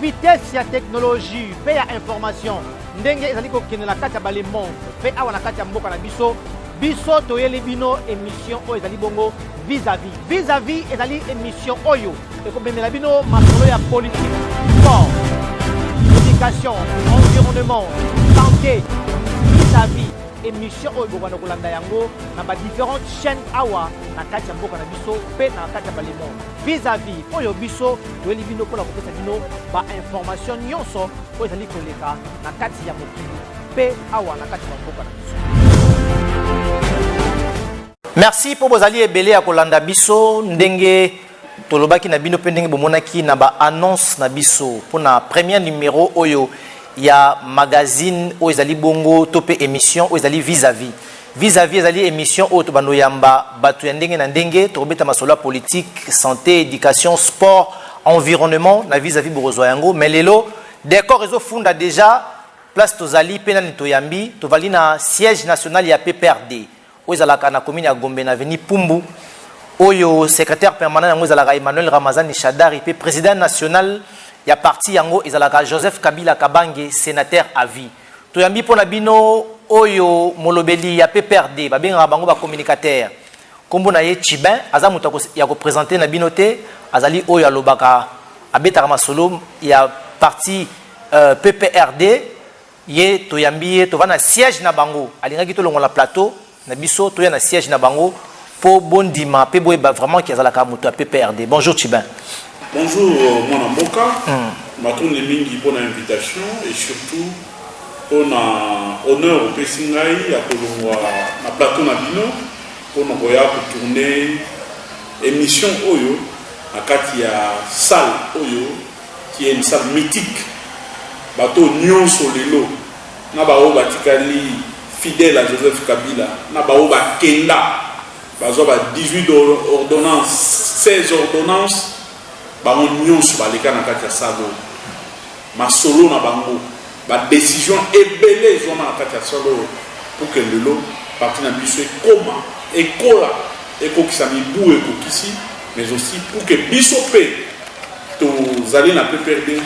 vitesse ya technologie pe ya information ndenge ezali kokende na kati ya bale monde pe awa na kati ya mboka na biso toyeli bino émission oyo ezali bongo vis-à-vis ezali émission oyo ekobemela bino masolo ya politique, sport, éducation, environnement, santé, vis-à-vis émission oyo bokana kolanda yango na ba différentes chaînes awa na kati ya mboka na biso pe na kati ya bale monde vis-à-vis oyo biso toyeli bino mpona kopesa bino ba information nyonso oyo ezali koleka na kati ya mokili pe awa na kati ya mboka na biso. Merci pour vos alliés ebele ya kolanda biso ndenge tolobaki na bino pe ndenge bomonaki na ba annonce na biso pour na premier numéro oyo ya magazine oyo ezali bongo to pe émission oyo ezali vis-à-vis ezali émission oyo tobando yamba bato ya ndenge na ndenge tokobeta masolo ya politique, santé, éducation, sport, environnement na vis-à-vis borozwa yango mais lelo décor ezofunda déjà place tozali pe nani toyambi tovali na siège national ya PPRD oyo ezalaka na commune ya Gombe na avenue Pumbu oyo secrétaire permanent yango ezalaka Emmanuel Ramazani Shadari pe président national ya parti yango ezalaka Joseph Kabila Kabange sénateur à vie toyambi pona bino oyo molobeli ya PPRD babengaka bango ba communicateur kombo na ye Chibin aza mutu ya ko présenter na bino te azali oyo alobaka abetaka masolo ya parti PPRD ye toyambi ye tovana siège na bango alingaki tolongola plateau na biso toya na siège na bango pour bondima pe boyeba vraiment ki azalaka mutu ya PPRD. Bonjour Chibin. Bonjour mon Mboka. Matone mingi pour l'invitation et surtout pour honneur au Pessingai à kolongwa na plateau na bino pour nous koya ko tourner émission oyo na kati ya salle oyo qui est une salle mythique bato nyonso lelo na bao batikali fidèle à Joseph Kabila na bao bakenda bazo ba 18 ordonnances 16 ordonnances bango nyonso baleka na kati ya salo masolo na bango ba décision ebele zona na kati ya salo pour que lelo parti na biso ekoma ekola ekokisa mibu ekokisi mais aussi pour que biso pe tozali na PPRD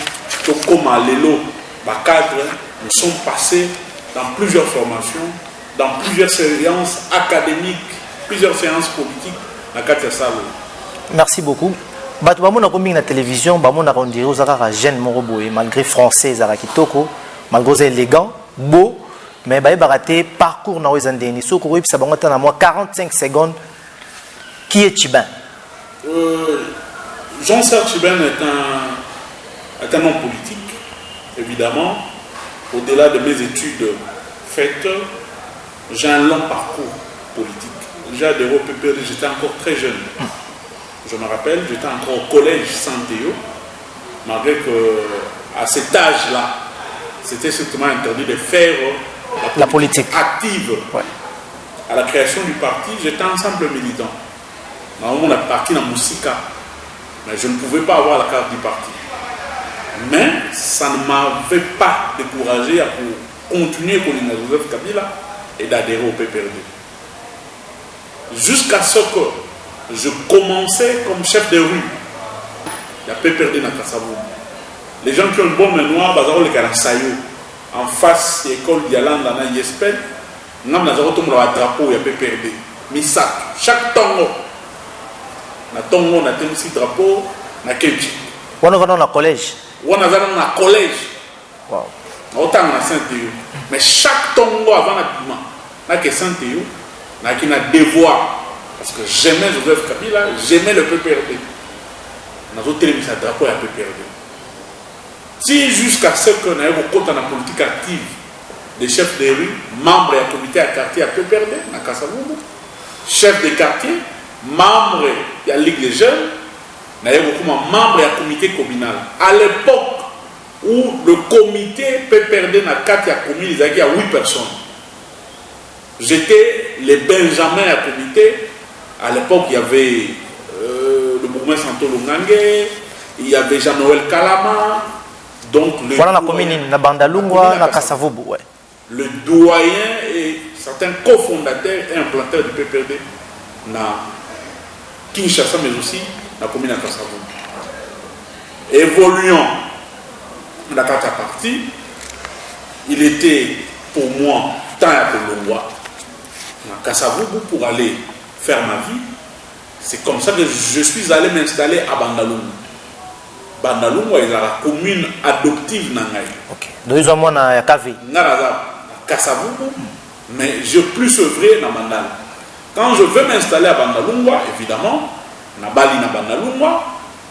tokoma lelo ba cadre nous sommes passés dans plusieurs formations, dans plusieurs séances académiques, plusieurs séances politiques à Katiasalo. Merci beaucoup. Bato bamona kombing na télévision, bamona ko ndiro zaka jeune moroboé malgré français zaka kitoko, malgré élégant, beau, mais ba baraté parcours na wezandeni. Soko ko ipsa bango tana moi 45 secondes. Qui est Chibin? Jean-Serge Chibin est un homme politique, évidemment. Au-delà de mes études faites, j'ai un long parcours politique. J'ai adhéré au PPRD, j'étais encore très jeune. Je me rappelle, j'étais encore au collège Saint-Théo, malgré qu'à cet âge-là, c'était strictement interdit de faire la politique active. Ouais. À la création du parti, j'étais un simple militant. Normalement, on a parti dans Moussika, mais je ne pouvais pas avoir la carte du parti. Mais ça ne m'avait pas découragé à continuer pour Joseph Kabila et d'adhérer au PPRD. Jusqu'à ce que je commençais comme chef de rue, la PPRD na Kassavou. Les gens qui ont une bonne mémoire, bazaro le Karasayo, en face de l'école d'Yalanda na Yespel, nous avons un drapeau de PPRD. Misak, chaque tongo, na tongo na tenisi drapeau na Kenchi. On va dans le collège. On a un collège. Wow. Autant na Saint-Théo. Mais chaque tongo avant l'habillement, n'a que Saint-Théo, n'a qu'un devoir. Parce que j'aimais Joseph Kabila, j'aimais le PPRD. Nous avons télé sa drapeau à PPRD. Si jusqu'à ce qu'on ait beaucoup dans la politique active des chefs de rue, membres du comité à quartier à PPRD, à Kassavoubou, chef de quartier, membres de la Ligue des Jeunes, il y a beaucoup de membres du comité communal. À l'époque où le comité PPRD n'a qu'à commis, il y a 8 personnes. J'étais le Benjamin à comité. À l'époque, il y avait le mouvement Santo Lungangue, il y avait Jean-Noël Kalama. Donc le voilà la commune na Bandalungwa, na Kassavoubou. Ouais. Le doyen et certains cofondateurs et implanteurs du PPRD na Kinshasa, mais aussi la commune à Kassavoubou. Évoluant la carte à partie, il était pour moi temps à Kolongwa, à Kasavubu pour aller faire ma vie. C'est comme ça que je suis allé m'installer à Bandalungu. Bandalungu est la commune adoptive Nangaï. Ok. Donc ils ont moins à Kavé. Naraza, Kasavubu, mais je plus œuvré dans Bandal. Quand je veux m'installer à Bandalungu, évidemment, na Bali na Bandalungu,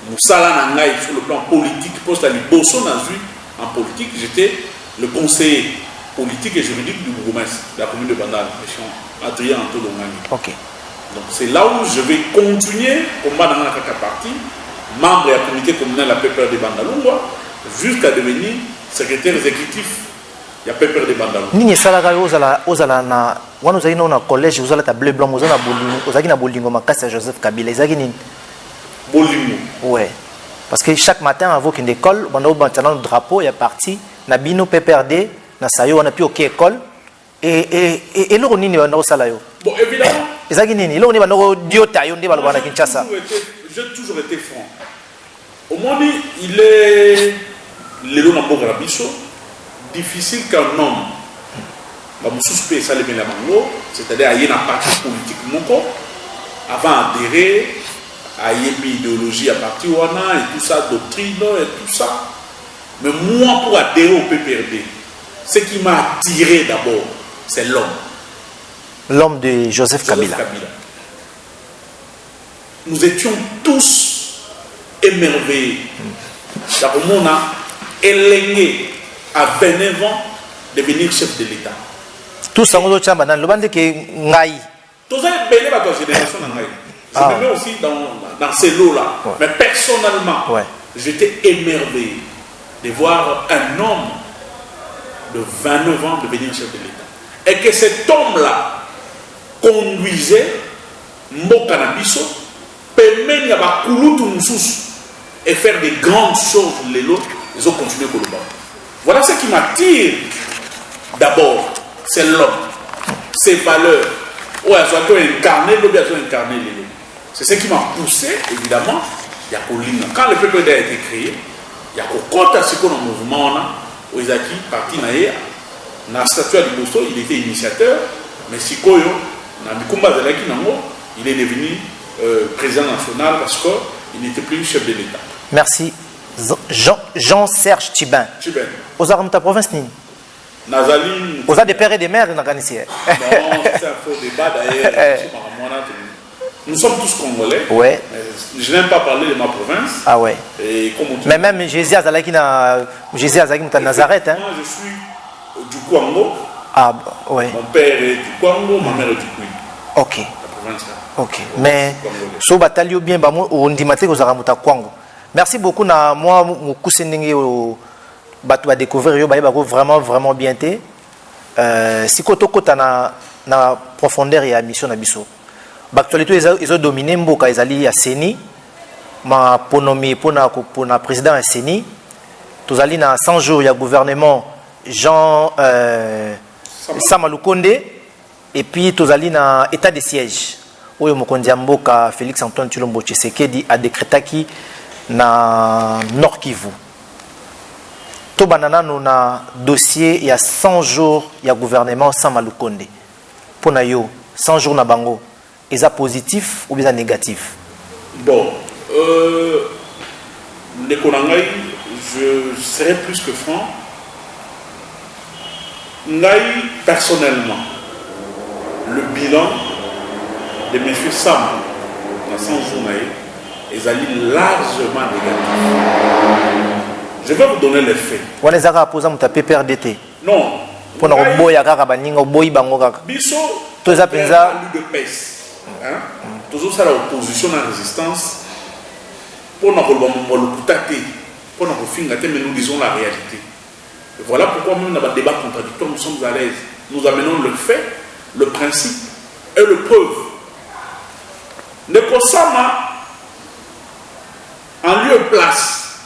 Moussala Nangaï sur le plan politique, poste à Liboso en politique, j'étais le conseiller politique et juridique du bourgmestre de la commune de Bandal, M. Adrien Antolongani. Ok. Donc c'est là où je vais continuer combat dans la partie, membre de la communauté communale de la PPR de Bandalungwa, jusqu'à devenir secrétaire exécutif de la PPR de Bandalungwa. Nini salaka ozala na wana ozali na collège ozala ta bleu blanc ozala na bolingo ozali na bolingo makasi ya Joseph Kabila ezaki nini? Bolingo. Ouais. Parce que chaque matin avant qu'une école, bando bantana le drapeau, il y a parti na bino PPRD na sayo on a pu OK école et lo nini bando sala yo. Bon évidemment. Ezaki nini? Lo ni bando diota yo ndi baloba na Kinshasa. J'ai toujours été franc. Au moins il est le na bogra biso difficile qu'un homme va me suspecter ça les mango, c'est-à-dire il y a une partie politique moko avant d'adhérer à une idéologie à partir wana et tout ça, doctrine et tout ça. Mais moi, pour adhérer au PPRD, ce qui m'a attiré d'abord, c'est l'homme. L'homme de Joseph Kabila. Nous étions tous émerveillés. D'abord, on a élevé à 29 ans devenir chef de l'État. Tout ça, on a dit que le bande que ngai. Tout ça est belé par ta génération ngai. Je me mets aussi dans ces lots-là. Ouais. Mais personnellement, ouais, j'étais émerveillé de voir un homme de 29 ans devenir chef de l'État. Et que cet homme-là conduisait Mbokanabiso, permet à et faire des grandes choses les autres, ils ont continué pour le bas. Voilà ce qui m'attire d'abord, c'est l'homme, ses valeurs. Ouais, elles ont incarné, c'est ce qui m'a poussé, évidemment. Il y a quand le PPD a été créé, il y a Kokota, ce qu'on a mouvement, où ils ont parti dans la statue à Liboso, il était initiateur, mais Sikoyo, il est devenu président national parce qu'il n'était plus chef de l'État. Merci. Jean-Serge Tibin. Tibin. Aux armes de ta province, Nini? Nazaline. Aux des pères et des mères, non, c'est un faux débat d'ailleurs. Nous sommes tous Congolais. Ouais. Je n'aime pas parler de ma province. Ah ouais. Et mais même Jésus Azalaki na Nazareth. Hein? Moi, je suis du Kwango. Ah ouais. Mon père est du Kwango, ma mère est du Kouy. Ok. La province là. Ok. Mais so batalio bien ba mo ondimate ko zaramuta Kwango. Merci beaucoup na moi mo kusenenge o batu ba découvrir yo ba vraiment bien té. Si koto kota na profondeur ya mission na biso. L'actualité ils ont dominé mboka ezali ya Seni ma ponomi pona président ya Seni tozali na 100 jours ya gouvernement Jean Samalukonde et puis tozali na état de siège oyo mokonzi ya mboka Félix Antoine Tshilombo Tshisekedi a décrétaki na Nord Kivu to banana na dossier ya 100 jours ya gouvernement Samalukonde pona yo 100 jours na bango. Est-ce positif ou bien négatif? Bon, les Konangai, je serai plus que franc. Ngai, personnellement, le bilan de M. Sam, dans 100 jours, est largement négatif. Je vais vous donner les faits. Vous avez posé un PPRDT? Non. Pour nous, Bisso, de pèse. Toujours ça l'opposition à la résistance pour nous mais nous disons la réalité. Et voilà pourquoi même dans le débat contradictoire nous sommes à l'aise. Nous amenons le fait, le principe et le preuve. Ne Kosama en lieu et place,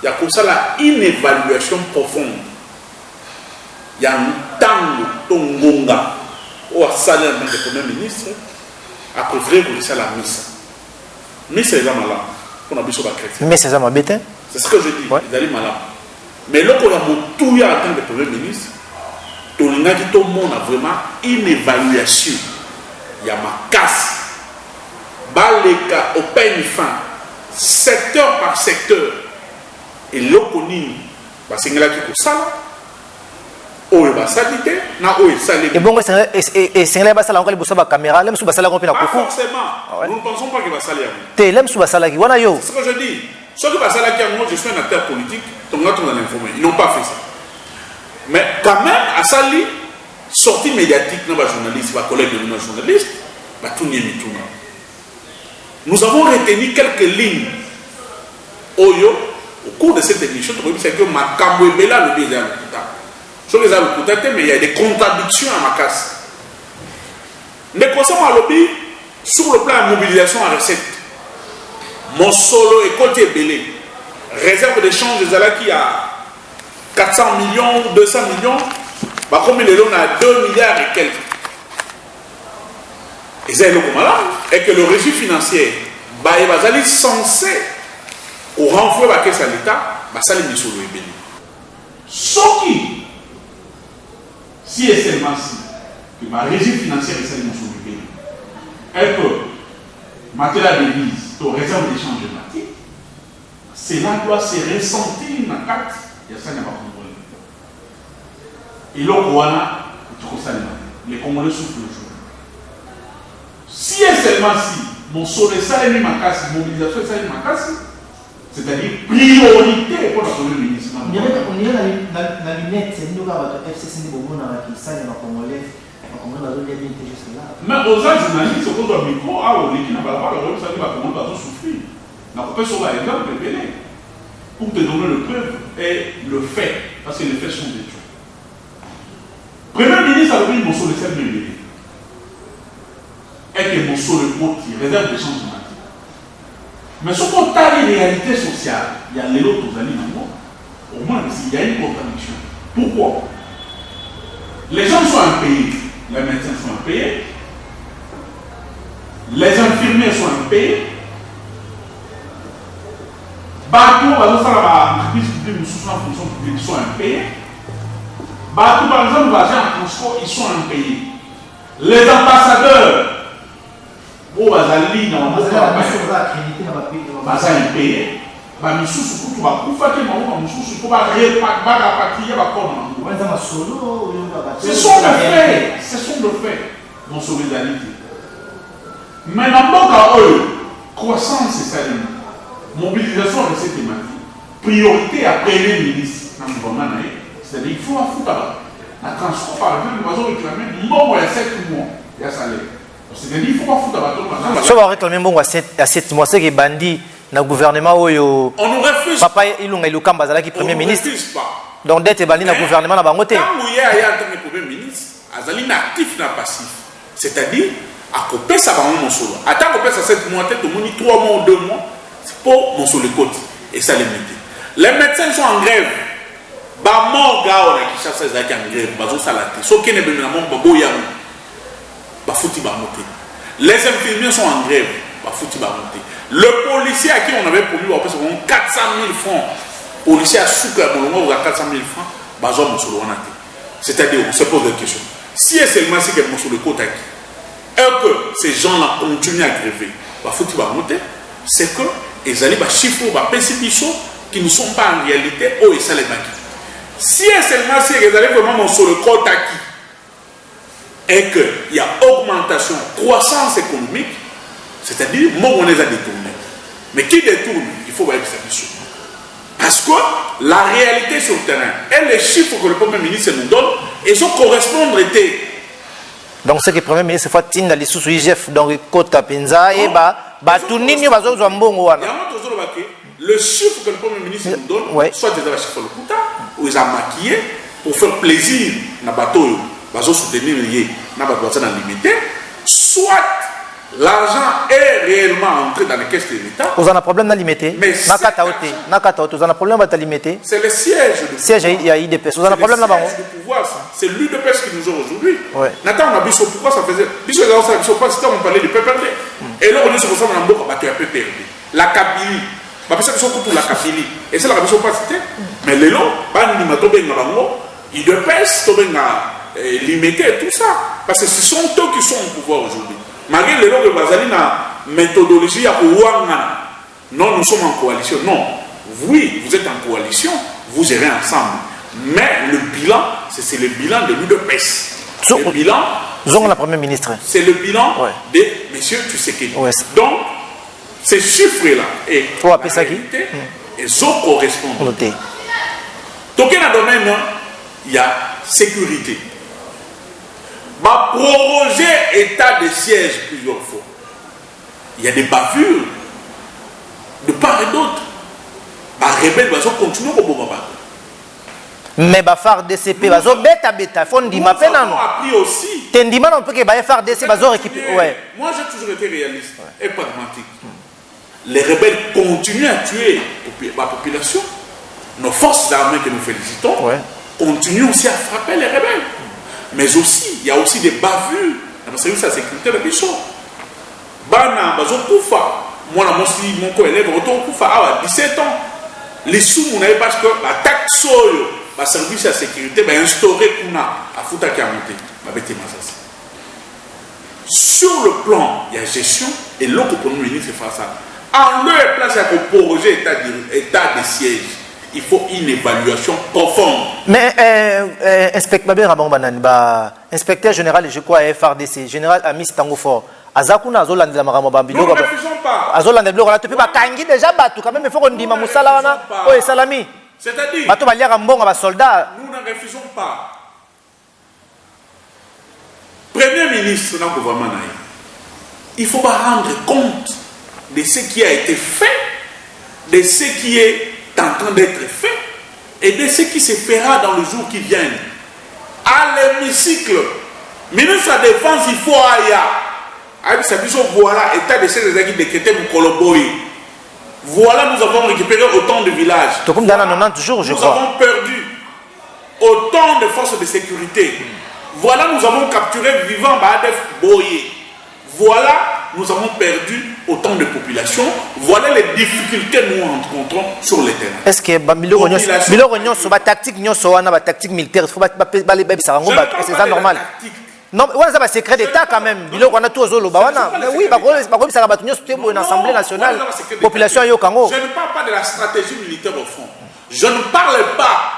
il y a comme ça là une évaluation profonde. Il y a un tango tongonga ou à salaire de premier ministre. Après vrai que c'est la messe. Messe est malade. On a besoin de chrétien. Mais c'est ça ma bête. C'est ce que je dis. Ouais. Ils allaient malades. Mais là, quand on a en tant que Premier ministre, tout le monde a vraiment une évaluation. Il y a ma casse. Baleka, open fin, secteur par secteur. Et l'okonini, c'est là qui est ça. Oh, il va s'habiter, et bon, c'est là bas encore les bossa caméra, l'aime sous basala qu'on peut pas forcément. Nous ne pensons pas qu'il va salir. T'es l'aime sous basala qui wana yo. C'est ce que je dis. Ceux qui passent là qui moi je suis un acteur politique, donc là on a l'informé. Ils n'ont pas fait ça. Mais quand même, à Sali, sortie médiatique, nos journalistes, nos collègues de nos journalistes, bah tout n'y est tout. Nous avons retenu quelques lignes. Oyo, au cours de cette émission, c'est que ma Kamwebela le désert. Sur les arbres, mais il y a des contradictions à ma casse. Mais concernant à lobby, sur le plan de mobilisation à recette, mon solo est côté belé. Réserve d'échange des Alaki à 400 millions, 200 millions, bah comme les loans à 2 milliards et quelques. Et c'est le malade. Et que le régime financier, bah il va aller censé au renfort de la l'État, bah ça les met sur le belé. Ce qui si et seulement si, que ma régime financier est celle de mon pays, et que ma devise, ton réserve d'échange de cela doit se ressentir dans la carte, il y a ça qui n'a pas compris. Et là, les Congolais souffrent le jour. Si et seulement si, mon soleil, ça est mis ma casse, mobilisation, ça est mis ma casse, c'est-à-dire priorité pour la Premier ministre. On dirait la lunette, c'est nous qui FCC Bobo qui s'aille en Congolais, mais aux journalistes, ce qu'on doit micro, on est qui n'a pas le rôle, ça dit comment on va souffrir. On peut sur l'exemple de Bénin pour te donner le preuve et le fait, parce que les faits sont des choses. Premier ministre a dit mon sol est celle de Bénin. Et que mon sol est pour qui réserve des changements. Mais ce qu'on a les réalités sociales, il y a les autres amis dans le monde. Au moins, il y a une contradiction. Pourquoi? Les gens sont impayés, les médecins sont impayés, les infirmiers sont impayés. Bateau, par exemple, ils sont impayés. Bateau, par exemple, en transport, ils sont impayés. Les ambassadeurs, oh, bazali dans le impayé. Ce sont les faits, mon solidarité. Mais dans mon cas, croissance, c'est ça. Mobilisation de cette thématique. Priorité à Premier ministre. C'est-à-dire qu'il faut un foutre la transport, par exemple, nous avons réclamé bon, il y a 7 mois, il y a salaire. C'est-à-dire qu'il faut un foutre la si on va réclamer bon à 7 mois, c'est que bandit dans le gouvernement où on nous refuse. Papa Ilunga Ilukamba Zalaki Premier ministre. Donc d'être bandit dans le gouvernement là-bas. Quand il y a en tant que Premier ministre, Azali actif na passif. C'est-à-dire, à couper ça va mon solo. Attends couper ça 7 mois, peut-être au moins 3 mois ou 2 mois, c'est pour mon solo côte. Et ça les met. Les médecins sont en grève. Bah mon gars on a qui cherche ça en grève. Bah ça la tête. Sauf qu'il n'est pas mon babo yam. Bah fouti bah monter. Les infirmiers sont en grève. Bah fouti bah monter. Le policier à qui on avait promis 400 000 francs. Policier à Souka on a 400 000 francs. Bah ça mon solo on a été. C'est-à-dire on se pose des questions. Si seulement c'est que mon solo côte acquis. Et que ces gens-là continuent à gréver, bah fouti bah monter. C'est que ils allaient bah chiffrer bah pécipichons qui ne sont pas en réalité au et ça les maquis. Si seulement si ils allaient vraiment sur le côte acquis et qu'il y a augmentation, croissance économique, c'est-à-dire mon monnaie a détourné. Mais qui détourne? Il faut voir ça. Parce que la réalité sur le terrain et les chiffres que le Premier ministre nous donne, ils ont correspondre été. Donc ce que le Premier ministre fait dans les sous IGF donc côte Pinza et tout nini bazo zambongo wana. Le chiffre que le Premier ministre nous donne, ouais. Soit des chiffres le Kouta, où ils ont maquillé pour faire plaisir na bateau, bazo soutenir lié, na bateau ça limité, soit l'argent est réellement entré dans les caisses de l'État. Vous avez un problème limité. Nakata vous avez un problème à limiter. C'est le siège. Siège il y a IDPS. Vous avez un problème là-bas. C'est l'UDPS qui nous a aujourd'hui. Nathan on a vu pourquoi ça faisait. Bisous là ça pas si on parlait de PPRD. Et là on est sur ça dans le PPRD. La Kabylie. parce que c'est pour la Kapili. Et c'est la raison pas cité. Mais les lots, ils dépêchent, limiter tout ça. Parce que ce sont eux qui sont au pouvoir aujourd'hui. Malgré les lots de Bazali, la méthodologie à Ouangana. Non, nous sommes en coalition. Non. Oui, vous êtes en coalition, vous gérez ensemble. Mais le bilan, c'est le bilan de l'UDPS. Le bilan. La première ministre. C'est le bilan de M. Tshisekedi. Ouais. Donc, ces chiffres-là et la réalité, ils ont correspondu. Donc, dans le domaine, il y a sécurité. Va proroger état de siège plusieurs fois. Il y a des bavures de part et d'autre. Les rebelles vont continuer au bon. Mais bafar DCP bazo beta fondima pena non. Appris aussi. Tendima non peut que bafar DC bazo récupérer. Ouais. Moi j'ai toujours été réaliste et pragmatique. Les rebelles continuent à tuer la population. Nos forces armées que nous félicitons continuent aussi à frapper les rebelles. Mais aussi, il y a aussi des bavures dans le service de la sécurité de Bichon. Bana bazo kufa. Moi mon co-élève retourne kufa à 17 ans. Les sous on avait parce que la taxe soyo le service de sécurité va instaurer à Fouta qui a monté. Sur le plan, il y a gestion et l'autre pour nous ministre fait ça. En lieu et place à projet état de siège, il faut une évaluation profonde. Mais inspecteur général, je crois, FRDC, général Amis Tangofor, Azakuna Azoland de la Maramabambi. Nous ne refusons pas. Azoland de Blora, tu peux pas tanguer déjà battu quand même, il faut qu'on dise Mamoussala, oui, Salami. C'est-à-dire, nous ne refusons pas. Premier ministre, il faut rendre compte de ce qui a été fait, de ce qui est en train d'être fait et de ce qui se fera dans le jour qui vient. À l'hémicycle, ministre de la Défense, il faut voilà, état de ces décrétés pour Koloboy. Voilà, nous avons récupéré autant de villages. Nous avons perdu autant de forces de sécurité. Voilà, nous avons capturé vivant Badef Boye. Voilà, nous avons perdu autant de populations. Voilà les difficultés que nous rencontrons sur le terrain. Est-ce que Bilo sur la tactique militaire, c'est ça normal? Non, c'est un secret d'État quand même. Oui, ça va une assemblée nationale. Population Je ne parle pas de la stratégie militaire au fond. Je ne parle pas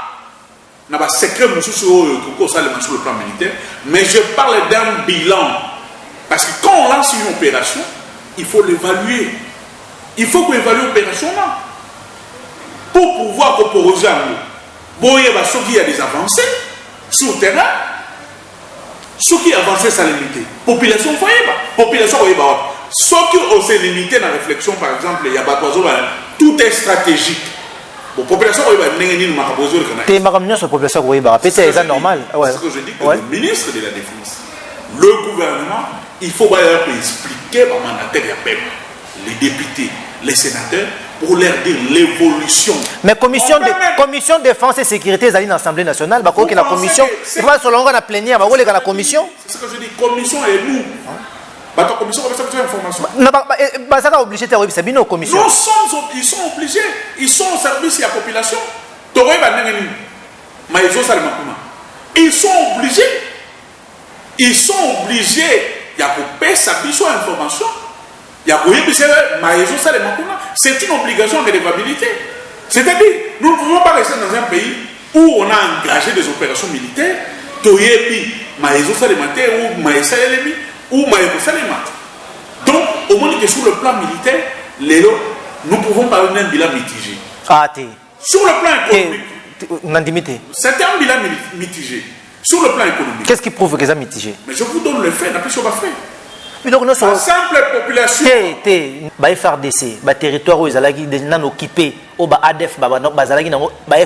d'un secret sur le plan militaire, mais je parle d'un bilan. Parce que quand on lance une opération, il faut l'évaluer. Il faut qu'on évalue l'opération là. Pour pouvoir proposer à nous. Bon, il y a des avancées sur le terrain. Ce qui avance, ça limité. Population, population, ce qui est limité dans la réflexion, par exemple, il y a tout est stratégique. Bon, population, c'est normal. C'est ce que je dis que le ministre de la Défense, le gouvernement, il faut expliquer aux mandataires, les députés, les sénateurs, pour leur dire l'évolution. Mais commission de défense et sécurité, dans l'Assemblée nationale, la commission, il faut selon la plénière, la commission. C'est ce que je dis, commission et nous. La commission va faire information. Ça va obliger de commission. Ils sont obligés, ils sont au service de la population. Ils sont obligés, il y a pour payer sa information. C'est une obligation de révabilité. C'est-à-dire, nous ne pouvons pas rester dans un pays où on a engagé des opérations militaires, donc, au moins que sur le plan militaire, nous pouvons parler d'un bilan mitigé. Sur le plan économique, c'est un bilan mitigé. Sur le plan économique. Qu'est-ce qui prouve que c'est mitigé? Mais je vous donne le fait, n'a plus sur la fait. La simple population. FRDC, le territoire où ils sont occupés, au ADF,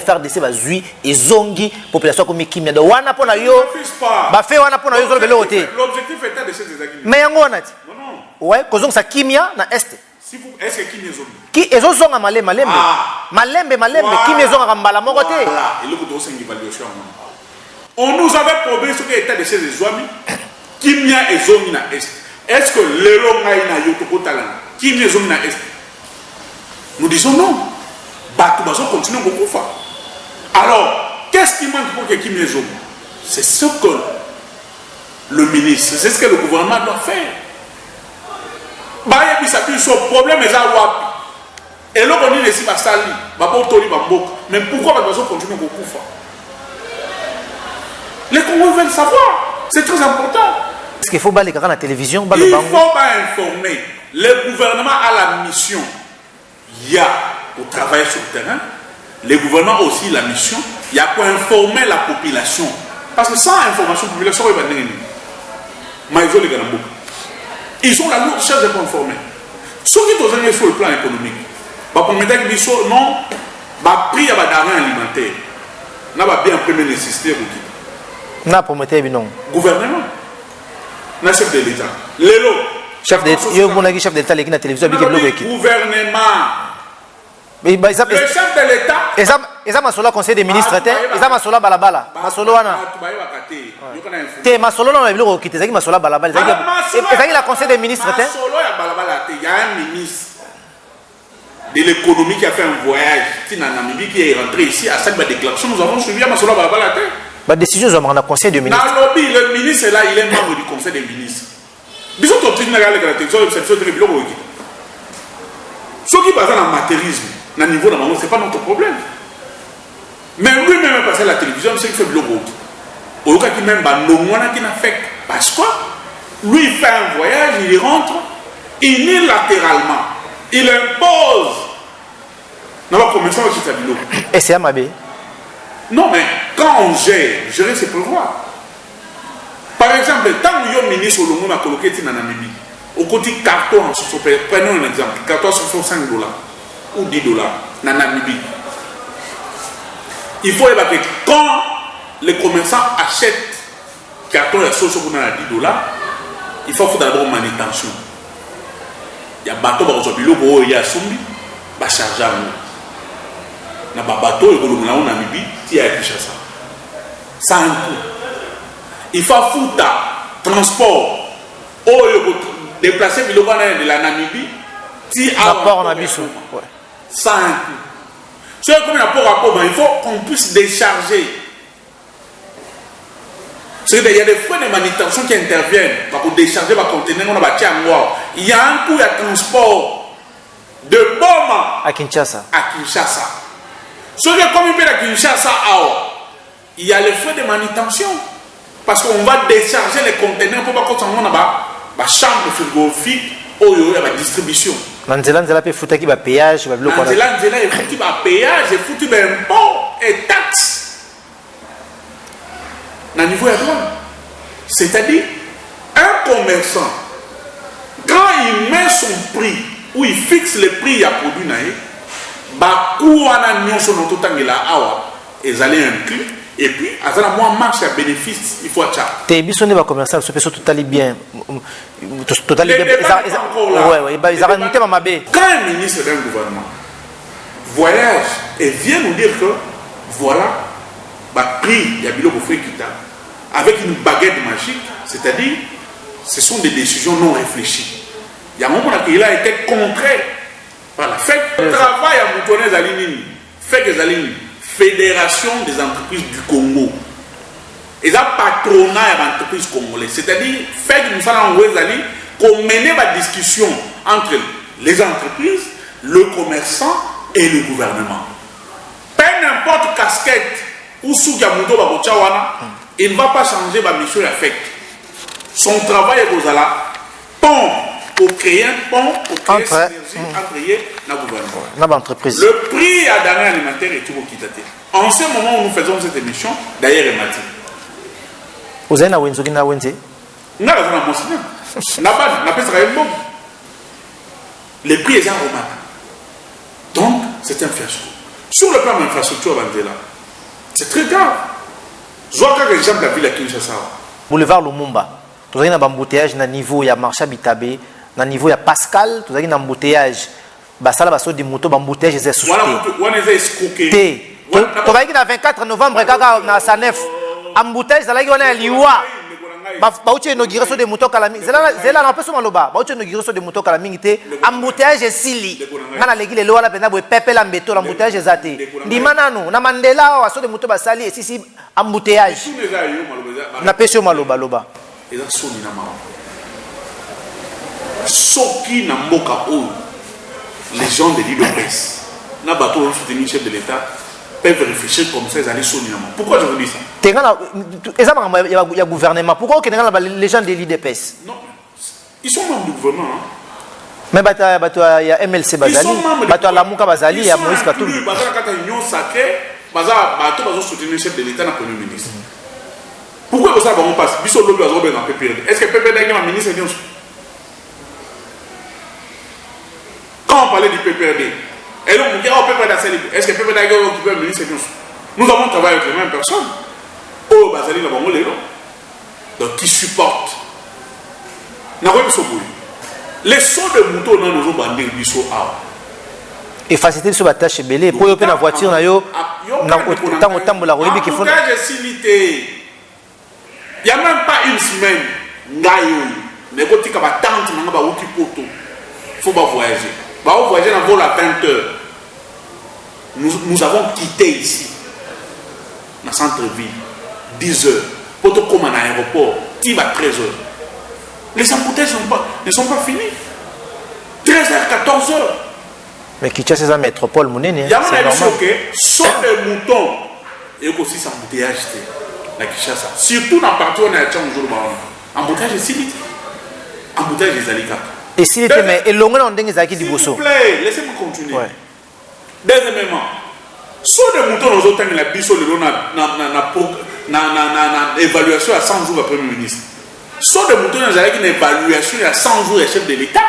FRDC, et zongi, population comme Kimia. L'objectif est de ces désagréments. Mais non, non. Ouais, cause ça Kimia na est. Si vous est-ce que Kimia zongi? Qui est zonga malembe. Malembe, Kimia zonga mbala mokote. Voilà, et le coup c'est une évaluation. On nous avait promis ce qui était de ces Zouami, Kimia et zongi na est. Est-ce que le long a une yotoko talent? Kimia zongi na est. Nous disons non. Batoubazo continue beaucoup fois. Alors, qu'est-ce qui manque pour que Kim les hommes? C'est ce que le ministre, c'est ce que le gouvernement doit faire. Bah, il y a un problème, mais ça wapi. Et là, on dit ici, mais pourquoi Batoubazo continue beaucoup fois? Les Congolais veulent savoir. C'est très important. Est-ce qu'il faut les à la télévision? Il faut pas informer. Le gouvernement a la mission. Il y a pour travailler sur le terrain. Le gouvernement a aussi la mission. Il y a pour informer la population. Parce que sans information, la population va venir. Ils ont la lourde charge de informer. Ce qui est aux sur le plan économique, pour mettre que non, prix à denrées alimentaires. N'a pas bien premier nécessité. N'a pas prometté non. Gouvernement. N'a chef de l'État. Lélo. Chef de l'État. Chef de l'État qui na télévision avec le gouvernement. Mais le chef de l'État. Et ça Masolo conseil des ministres et ça Masolo balabala. Masolo wana. Té Masolo na le bureau qui te Masolo balabala. Et ça la conseil des ministres té. Masolo ya balabala té, il y a un ministre de l'économie qui a fait un voyage qui na Namibie qui est rentré ici à cette déclaration nous avons suivi Masolo balabala té. La décision est dans le conseil des ministres. Le ministre est là, il est membre du conseil des ministres. Bisous, tu as la télévision, c'est très bien. Ce qui passe dans l'amateurisme, dans le niveau de ce n'est pas notre problème. Mais lui-même, passer à la télévision, c'est qu'il fait le gros. Au cas qui même, qui n'a fait. Parce que lui, il fait un voyage, il rentre, unilatéralement, il impose. On va commencer avec ce tableau. Et c'est Amabé. Non, mais quand on gère, gérer c'est prévoir. Par exemple, tant que le ministre au Longo a coloqué dans Namibie, au côté carton, prenons un exemple, carton sur $5 ou $10 dans Namibie. Il faut évacuer quand les commerçants achètent carton et sauce pour $10, il faut d'abord manutention. Il y a bateau, il y a sombi, il y a charge à nous. Na bateau et le en Namibie, il y a Kinshasa. Ça a un coût. Il faut foutre transport. Ou déplacer de la Namibie, rapport en Abisso. Ça a un coût. C'est comme rapport, il faut qu'on puisse décharger. Il y a des frais de manutention qui interviennent pour décharger les conteneurs. Il y a un coût de transport de Boma à Kinshasa. Ce qui est comme il peut à Kinshasa, il y a les frais de manutention. Parce qu'on va décharger les conteneurs pour pas qu'on s'en va chambre frigorifique ou la distribution. Nanzela peut foutre qui va péage, va bloquer. Nanzela est foutu par péage, est foutu par impôts et taxes. Dans le niveau de douane. C'est-à-dire, un commerçant, quand il met son prix, ou il fixe le prix à produit, et puis, à la moins marche à bénéfice, il faut acheter. Tes bisous ne va commercial, ce peut tout aller bien. Tout aller bien. Quand un ministre d'un gouvernement voyage et vient nous dire que voilà, prix, il y a bilo avec une baguette magique, c'est-à-dire, ce sont des décisions non réfléchies. Il y a un moment où il a été contraint par la fait le travail à Moutonnet Zalinini, fait que Zalinini, Fédération des entreprises du Congo, et ça patronat des entreprises congolaises, c'est-à-dire fait que nous allons qu'on menait la discussion entre les entreprises, le commerçant et le gouvernement. Peu n'importe casquette ou sous Gamundo Babochawana, il ne va pas changer ma mission d'affect. Son travail est aux ala pont pour créer un pont, pour créer synergie entre le gouvernement. Le prix à denrées alimentaires est tout quitté. En ce moment où nous faisons cette émission, d'ailleurs, est matin. Vous avez un Wenzo qui n'a Wenze? Non, les prix sont remarquables. Donc, c'est un fiasco. Sur le plan de l'infrastructure, c'est très grave. Je vois qu'un exemple de la ville à Kinshasa. Boulevard Lumumba, vous avez un embouteillage à niveau de marché Bitabé, à niveau de Pascal, vous avez un embouteillage. Basala baso di moto bambouteillage est soufflé. Voilà, on est escroqué. Tu vas le 24 novembre, na Sanef, embouteillage, on a liwa. bauti inauguré so de moto kala mingi zela na peso maloba bauti inauguré so de moto kala mingi te embouteillage sili ngana legi le wala pena bo pepe la mbeto l'embouteillage ezate ndima nanu na Mandela wa so de moto basali esisi embouteillage na peso maloba loba eza soni na mawa soki na mboka oyo les gens de l'IDPS na bato oyo soutenir chef de l'État peuvent réfléchir comme ça, ils allaient sonner. Pourquoi je vous dis ça? Il y a gouvernement. Pourquoi les gens de l'IDPS? Non, ils sont membres du gouvernement. Hein? Mais il y a MLC Bazali, il y a Lamouka Bazali, il y a Moïse Katou. Ils sont inclus, soutenir le chef de l'État, le Premier ministre. Pourquoi ça va passe? Est-ce que PPD est un ministre? Quand on parlait du PPRD, et donc, est-ce que PPD a occupé le ministre? Nous avons travaillé avec les mêmes personnes. Oh, Bazali, donc, qui supportent. Les sauts de moutons dans nos bandits, ils sont à. Et faciliter sur la tâche belée. Pour y la voiture, il n'y a même pas une semaine. Il faut pas voyager. On va voyager dans le vol à 20 heures. Nous avons quitté ici, dans le centre-ville, 10 heures. Pour te comme un aéroport, il va 13 heures. Les embouteillages ne sont pas finis. 13 heures, 14 heures. Mais Kinshasa, c'est la métropole, mon il y a un choqué, sauf les moutons. Et aussi, c'est embouteillage. La Kinshasa. Surtout dans la partie où on est à Tchang, embouteillage est si vite. Embouteillage est alicats. Et s'il était, mais il l'on a dit s'il vous plaît, laissez-moi continuer. Ouais. Deuxièmement, sur les moutons, nous avons la biso na évaluation à 100 jours après le Premier ministre. Sur les moutons, nous avons une évaluation à 100 jours à chef de l'État.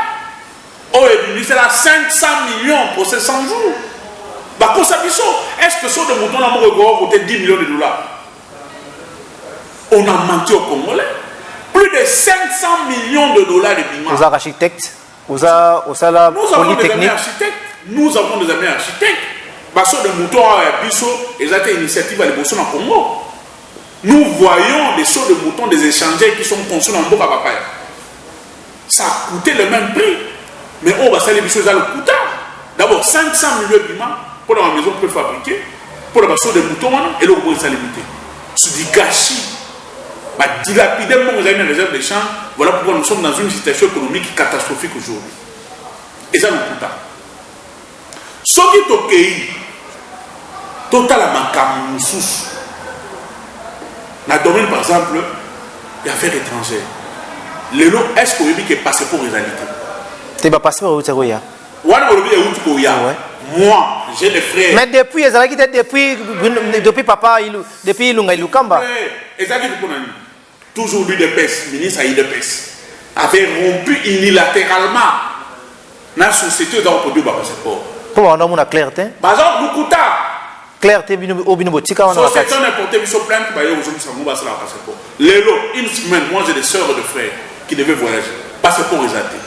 Oh, le ministre a 500 millions pour ces 100 jours. Bah, pour ça, est-ce que sur les moutons, nous avons voté 10 millions de dollars? On a menti au Congolais. Plus de 500 millions de dollars de paiement. Vous êtes architecte, vous avez la polytechnique. Nous avons des amis architectes. Parce que les moutons à Bisso, ils ont une initiative à l'évolution en Congo. Nous voyons des sauts de moutons, des échangeurs qui sont conçus dans le Boka Papaya. Ça a coûté le même prix. Mais on va salir les choses à le coûter. D'abord, 500 millions de paiements pour la maison peut fabriquer, pour le bassin de moutons, et le gros est limité. C'est du gâchis. Bah, dilapidement, vous avez une réserve de champs. Voilà pourquoi nous sommes dans une situation économique catastrophique aujourd'hui. Et ça nous coûte. Ce qui est au pays, total à ma sous. Dans le domaine, par exemple, des affaires étrangères. Le lot, est-ce qu'on dit que passeport est réalité? Tu vas passer au Tsagoya. Moi, j'ai des frères. Mais depuis papa, depuis Ilunga Ilukamba. Toujours l'UDPS, ministre à l'UDPS, avait rompu unilatéralement la société dans le passeport. Pour on a clarté. Bazar Bukuta. Clarté au binobotika on a société on a porté mission plainte par aujourd'hui ça nous passe la passeport. Lélo, une semaine, moi j'ai des sœurs et des frères qui devaient voyager. Passeport réservé.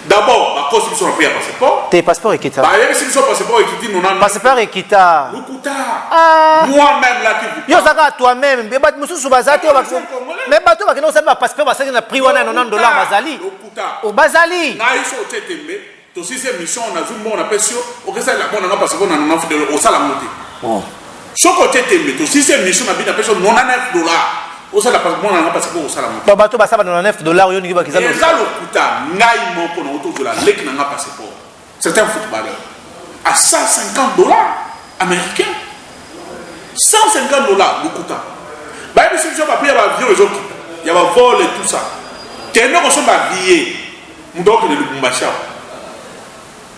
D'abord, à cause de son passeport. Tes passeports Ekita. Bah, il y avait si son passeport Ekita, non. Passeport Ekita. Bukuta. Moi-même là qui. Yo saka toi-même, mais bat musu subazati mais bato ba kino saba passeport ba saka na prix wana $90 bazali. Au bazali. Na iso tetembe. To si c'est mission on a vu mon appellation au que ça la bonne na passeport na $9 au salamoté. Bon. Chaque tetembe to si c'est mission na bi na personne $99. Au salamoté mon na passeport au salamoté. Ba bato ba saba $99 yo ngi ba kizalo. Ça le kuta ngai mon ko na autour de la lek na passeport. C'est un footballeur à $150 américains. $150 le kuta. Bah monsieur je va payer l'avion les autres. Il y a un vol et tout ça. Qu'est-ce que sont habillés? Donc le Lubumbashi.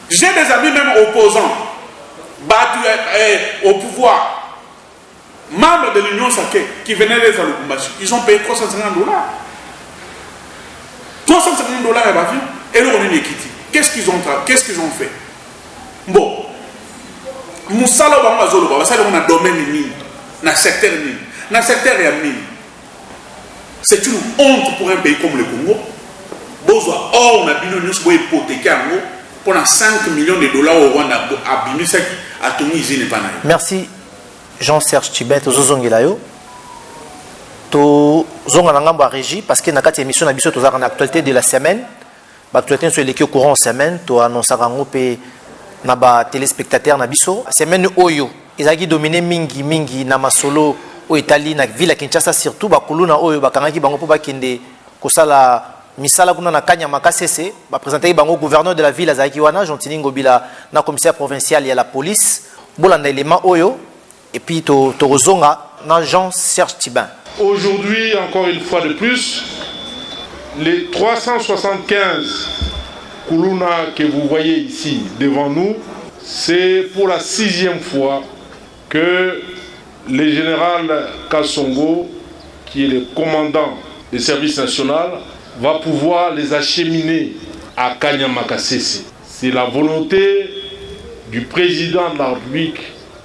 J'ai des amis même opposants, battus au pouvoir, membres de l'Union Sacrée, qui venaient d'être à Lubumbashi. Ils ont payé $350. $350 à l'avion. Et là, on est équité. Qu'est-ce qu'ils ont fait? Bon. Moussala Bamazolo, on a un domaine mine, dans le secteur mine. Dans le secteur mine. C'est une honte pour un pays comme le Congo. Bozoa, on a bien une hypothéquer en gros. Pendant $5 millions au Rwanda à Bimisaki, à Tunisie n'est pas naïf. Merci Jean-Serge Tibet, aux Ozongilayo. To zonga na ngambo ya régie parce que na kati émission na biso tozaka na actualité de la semaine. Ba actualité sur l'équipe courant en semaine to annonçaka ngopé na ba téléspectateurs na biso. Semaine oyo ezaki dominé mingi na masolo o Italie na ville ya Kinshasa surtout ba kuluna oyo bakangaki bango po bakende kosala misala kuna na kanya makasese ba présenter bango gouverneur de la ville azaki wana Jontini Ngobila na commissaire provincial ya la police bolanda élément oyo et puis to rozonga na Jean-Serge Tibin. Aujourd'hui, encore une fois de plus, les 375 Kuluna que vous voyez ici devant nous, c'est pour la 6e fois que le général Kassongo, qui est le commandant des services nationaux, va pouvoir les acheminer à Kanyamakasese. C'est la volonté du président de la République,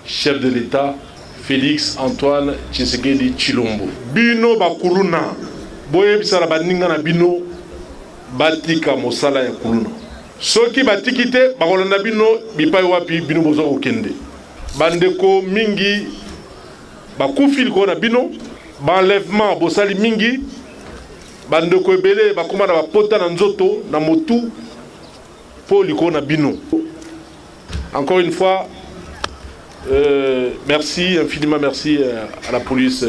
chef de l'État, Félix Antoine Tshisekedi Tshilombo. Bino bakuluna, boye bisala baninga na bino batika mosala ya kuluna. Soki batikite bakolanda bino bipai wapi bino bozo okende. Bandeko mingi bakufili ko na bino, banlèvement bosali mingi, bandeko ebele bakoma na bapota na nzoto na motu po liko na bino. Encore une fois, merci, infiniment merci à la police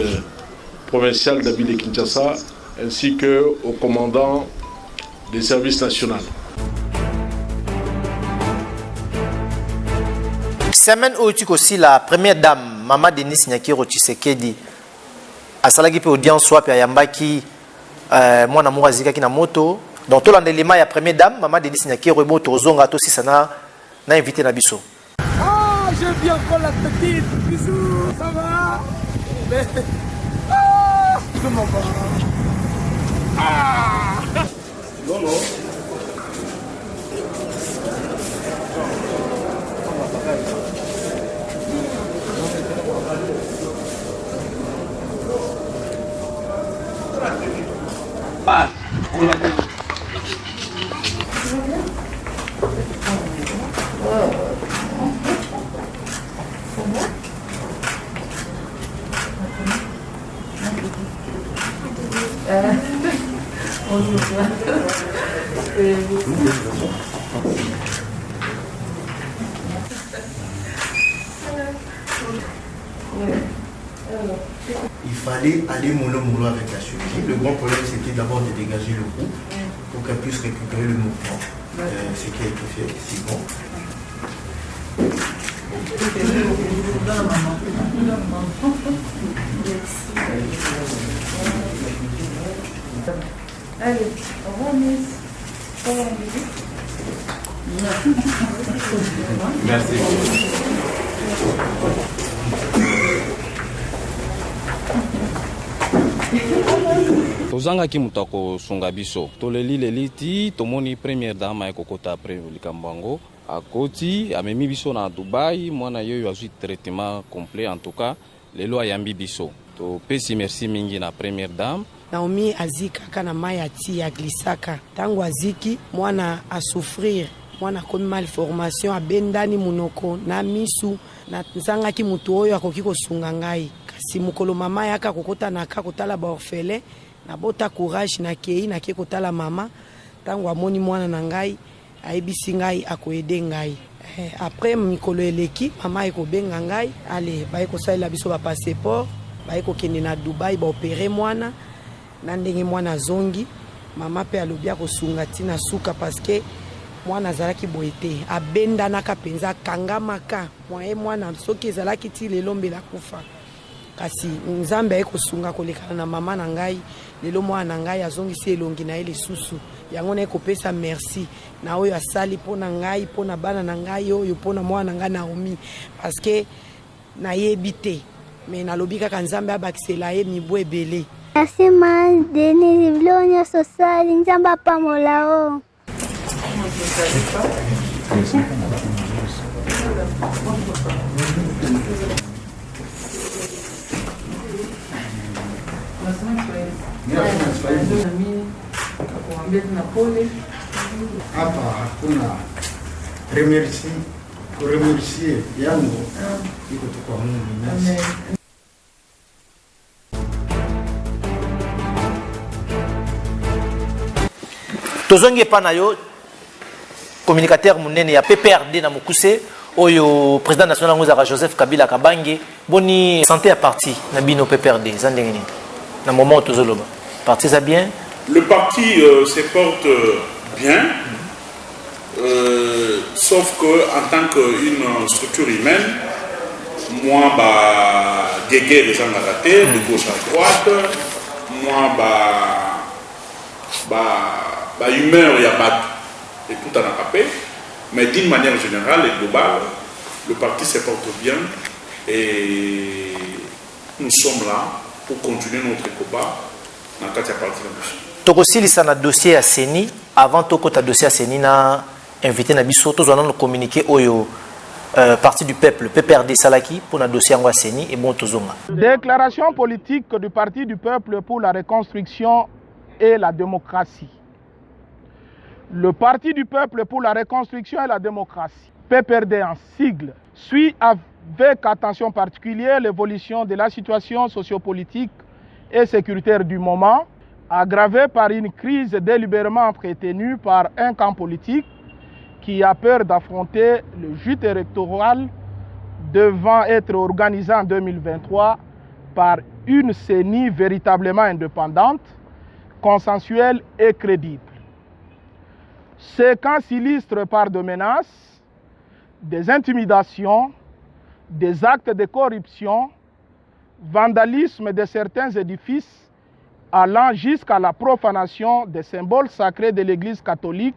provinciale de la ville de Kinshasa ainsi qu'au commandant des services nationaux. Semaine où tu aussi la première dame, Maman Denis Nyakiro Tshisekedi, a salagi pe audience soit pe yambaki moi na muazika ki na moto. Donc tout l'élément ya première dame, Maman Denis Nyakiro ebo tozonga to si sana na invité na biso. Je viens pour la petite, bisous, ça va? Ah, comment va? Ah! Non, non. Ah, Il fallait aller mollo avec la chirurgie. Le grand problème, c'était d'abord de dégager le cou pour qu'elle puisse récupérer le mouvement. Ce qui a été fait, c'est bon. Allez, au revoir, Miss. Au revoir, Miss. Merci. tozangaki moto akosunga biso toleli leliti tomoni première dame ekokota après likambo yango akoti amemi biso na Dubai mwana yoyo azwi traitement complet en tout cas lelo ayambi biso topesi merci mingi na première dame. Naomi azika kana mai ati aglisaka tango aziki mwana asouffrir mwana komi malformation abendani munoko na misu na nzangaki mutu oyo akoki kosunga ngai kasi mukolo mama yaka kokota na ka kotala ba orphelin na bota courage na kei na ke kotala mama tango amoni mwana na ngai ayebisi ngai akoede ngai après mikolo eleki mama ekobenga ngai ale baye kosalela biso ba passeport baye kokende na Dubai ba opérer mwana na ndenge mwana zongi mama pe alobia kosunga tina suka parce que mwana azalaki boete abenda naka penza kangamaka mwana soki ezalaki ti lelo mbela kufa kasi nzambe ayekosunga kolekana na mama na ngai lelo mwana na ngai azongisi elongi na ye lisusu yango na ekopesa merci na oyo asali mpona ngai mpona bana na ngai oyo mpona mwana na ngai Naomi parce que nayebi te me nalobi kaka nzambe abakisela ye mibu ebele. Merci man Denis vilo nyonso sali nzambe apamola o. Hapa hakuna remercie yangu iko tu kwa Mungu. tozongi pa na yo communicateur munene ya PPRD na Mukuse oyo président national ngozaka Joseph Kabila Kabange boni santé à parti na bino PPRD zandengeni na moment où tozoloba parti ça bien. Le parti se porte bien, sauf que en tant qu'une structure humaine, moi des guerres les gens ratés de gauche à droite, moi humeur il y a pas et tout en a capé, mais d'une manière générale et globale, le parti se porte bien et nous sommes là pour continuer notre combat dans le cadre de la partie de la mission. Tokosilisa na dossier à Seni avant tokota dossier à Seni na invité na biso tozwana no communiquer oyo parti du peuple PPRD Salaki pour na dossier à Seni et bon tozonga. Déclaration politique du parti du peuple pour la reconstruction et la démocratie. Le parti du peuple pour la reconstruction et la démocratie, PPRD en sigle, suit avec attention particulière l'évolution de la situation sociopolitique et sécuritaire du moment, aggravée par une crise délibérément entretenue par un camp politique qui a peur d'affronter le jeu électoral devant être organisé en 2023 par une CENI véritablement indépendante, consensuelle et crédible. Ces camps s'illustrent par des menaces, des intimidations, des actes de corruption, vandalisme de certains édifices allant jusqu'à la profanation des symboles sacrés de l'Église catholique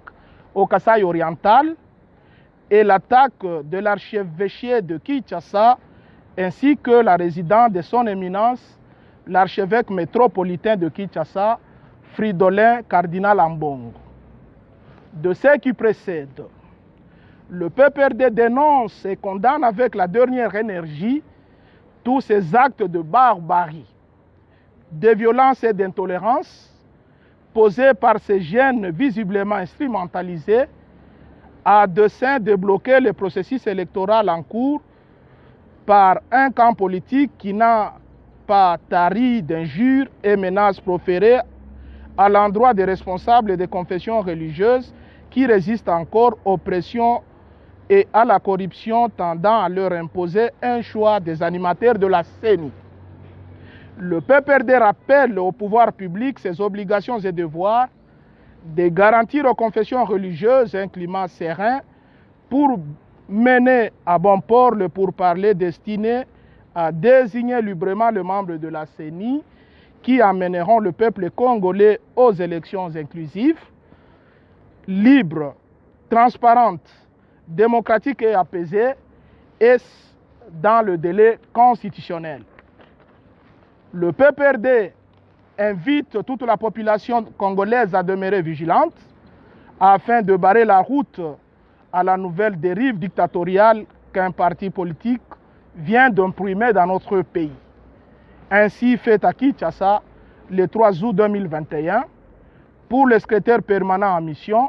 au Kasaï oriental et l'attaque de l'archevêché de Kinshasa ainsi que la résidence de son éminence, l'archevêque métropolitain de Kinshasa, Fridolin Cardinal Ambongo. De ce qui précède, le PPRD dénonce et condamne avec la dernière énergie tous ces actes de barbarie, de violence et d'intolérance posés par ces jeunes visiblement instrumentalisés à dessein de bloquer le processus électoral en cours par un camp politique qui n'a pas tari d'injures et menaces proférées à l'endroit des responsables des confessions religieuses qui résistent encore aux pressions et à la corruption tendant à leur imposer un choix des animateurs de la CENI. Le PPRD rappelle au pouvoir public ses obligations et devoirs de garantir aux confessions religieuses un climat serein pour mener à bon port le pourparler destiné à désigner librement les membres de la CENI qui amèneront le peuple congolais aux élections inclusives, libres, transparentes, démocratiques et apaisées et dans le délai constitutionnel. Le PPRD invite toute la population congolaise à demeurer vigilante afin de barrer la route à la nouvelle dérive dictatoriale qu'un parti politique vient d'imprimer dans notre pays. Ainsi fait à Kinshasa le 3 août 2021 pour le secrétaire permanent en mission,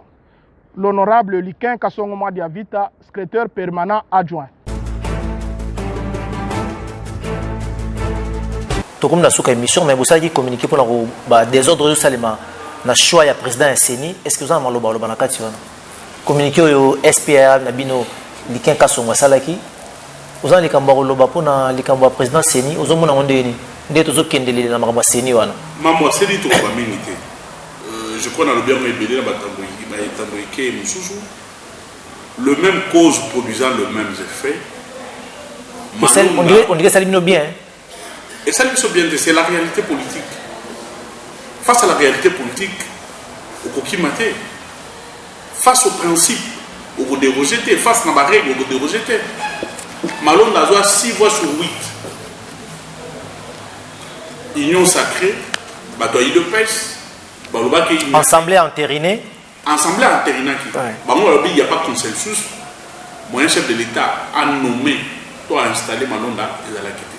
l'honorable Likin Kassongoma Diavita, secrétaire permanent adjoint. Comme la souka émission mais vous savez communiquer pour la désordre de Salema na choix ya président Seni est-ce que vous avez maloba loba na kati wana communiquer au SPR na bino Likin Kasongo salaki vous avez likambo loba pour na likambo président Seni vous avez mona ondeni ndeto zo kendele na makamba Seni wana maman Seni to ba minité je crois dans le bien rebelle na batamboike mususu le même cause produisant le même effet on dirait ça limino bien hein? Et ça, c'est la réalité politique. Face à la réalité politique, au Kokimate, face au principe, au bout de rejeter, face à la règle, au bout de rejeter. Malon n'a 6 voix sur 8. Union sacrée, batoyi de pêche, Assemblée entérinée. Assemblée entérinée. Il n'y a pas de consensus. Moi, un chef de l'État a nommé, toi, installé Malonda et à la quête.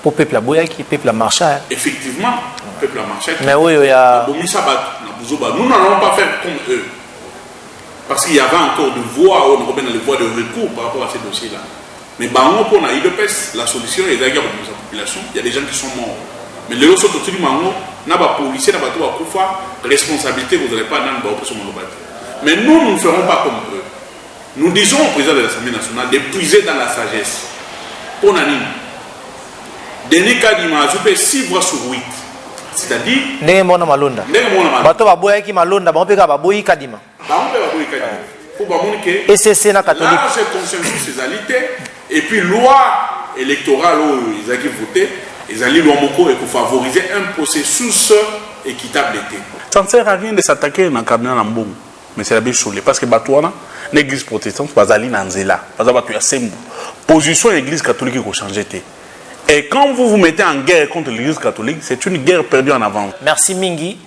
Pour le peuple à Boyaki, le peuple à Marcha. Effectivement, le peuple à Marcha. Mais oui, il y a. Nous n'allons pas faire comme eux. Parce qu'il y avait encore des voix, on revient dans les voies de recours par rapport à ces dossiers-là. Mais on a eu de peste, la solution est d'ailleurs pour la population, il y a des gens qui sont morts. Mais les autres, na ba policier na bato ba kufa responsabilité vous n'allez pas dans ba opération malobate. Mais nous ne ferons pas comme eux. Nous disons au président de l'Assemblée nationale de puiser dans la sagesse. Pour Nani, Denis Kadima a joué 6 voix sur 8. C'est-à-dire. Ndenge mona malonda. Bato baboya ki malonda, ba mpeka baboyi Kadima. Ba mpeka baboyi Kadima. Pour ba monike. ECC na catholique. Là, c'est consensus égalité. Et puis loi électorale où ils ont voté, ils ont dit l'homoco et pour favoriser un processus équitable d'été. Ça ne sert à rien de s'attaquer dans le cabinet Nambong. Mais c'est la belle chose. Parce que Batouana, l'église protestante, Bazali Nanzela, position de l'église catholique qui a changé. Et quand vous vous mettez en guerre contre l'église catholique, c'est une guerre perdue en avant. Merci Mingi.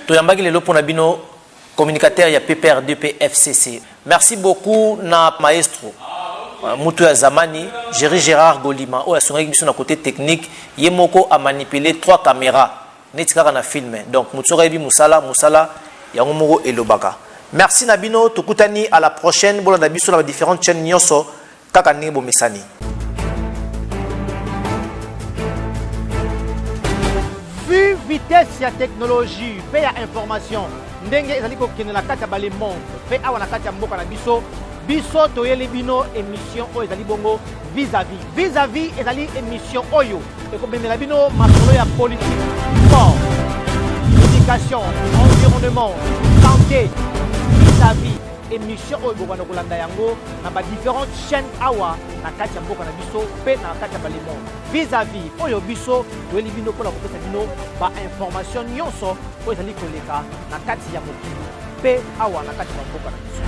Toyambagi lelo pona bino communicateur ya PPRDP FCC. Merci beaucoup na maestro. Moutou ya Zamani, Jerry Gérard Golima, ou assuré que na côté technique, Yemoko a manipulé 3 caméras. Netika na filmé. Donc Moutou Rebi Moussala, Yangomoro et Lobaka. Merci Nabino, Tokutani, à la prochaine. Bon, Nabi sur les différentes chaînes Nyoso, Kakani Bomesani. Vu vitesse ya technologie, pe ya information, ndenge ezali ko kende na kati ya bale monde, pe awa na kati ya mboka na biso, biso toyeli bino émission oyo ezali bongo vis-à-vis. Vis-à-vis ezali émission oyo, ekobemela bino masolo ya politique, sport, éducation, environnement, santé, vis-à-vis émission oyo bokana kolanda yango na ba différentes chaînes awa na kati ya mboka na biso pe na kati ya bale monde. Vis-à-vis oyo biso toyeli bino mpona kopesa bino ba information nyonso oyo ezali koleka na kati ya mokili pe awa na kati ya mboka na biso.